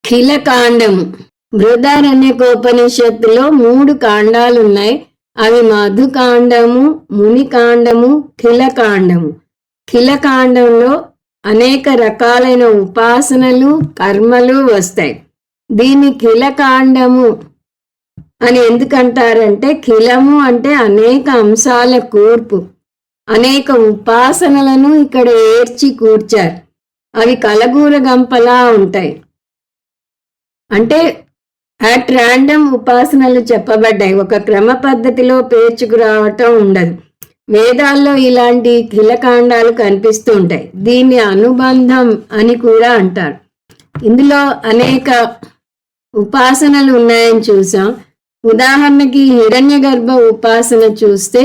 ఖిలకాండము. బృహదారణ్యకోపనిషత్తులో 3 కాండాలు ఉన్నాయి. అవి మధుకాండము, మునికాండము, ఖిలకాండము. ఖిలకాండంలో అనేక రకాలైన ఉపాసనలు, కర్మలు వస్తాయి. దీన్ని ఖిలకాండము అని ఎందుకంటారంటే, ఖిలము అంటే అనేక అంశాల కూర్పు. అనేక ఉపాసనలను ఇక్కడ ఏర్చి కూర్చారు. అవి కలగూర గంపలా ఉంటాయి. అంటే అట్ ర్యాండమ్ ఉపాసనలు చెప్పబడ్డాయి. ఒక క్రమ పద్ధతిలో పేర్చుకురావటం ఉండదు. వేదాల్లో ఇలాంటి ఖిలకాండాలు కనిపిస్తూ ఉంటాయి. దీన్ని అనుబంధం అని కూడా అంటారు. ఇందులో అనేక ఉపాసనలు ఉన్నాయని చూసాం. ఉదాహరణకి హిరణ్యగర్భ ఉపాసన చూస్తే,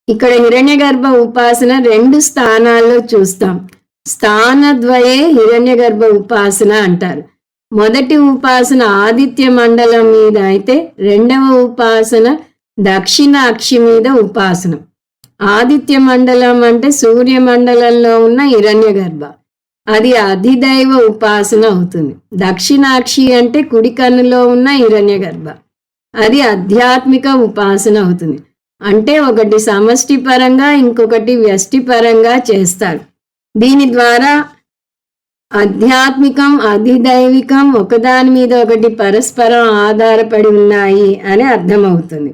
ఇక్కడ హిరణ్యగర్భ ఉపాసన 2 స్థానాల్లో చూస్తాం. స్థానద్వయే హిరణ్యగర్భ ఉపాసన అంటారు. మొదటి ఉపాసన ఆదిత్య మండలం మీద అయితే, రెండవ ఉపాసన దక్షిణ అక్షి మీద ఉపాసన. ఆదిత్య మండలం అంటే సూర్యమండలంలో ఉన్న హిరణ్యగర్భ, అది అధిదైవ ఉపాసన అవుతుంది. దక్షిణాక్షి అంటే కుడి కన్నులో ఉన్న హిరణ్యగర్భ, అది ఆధ్యాత్మిక ఉపాసన అవుతుంది. అంటే ఒకటి సమష్టి పరంగా, ఇంకొకటి వ్యష్టి పరంగా చేస్తారు. దీని ద్వారా ఆధ్యాత్మికం, అధిదైవికం ఒకదాని మీద ఒకటి పరస్పరం ఆధారపడి ఉన్నాయి అని అర్థమవుతుంది.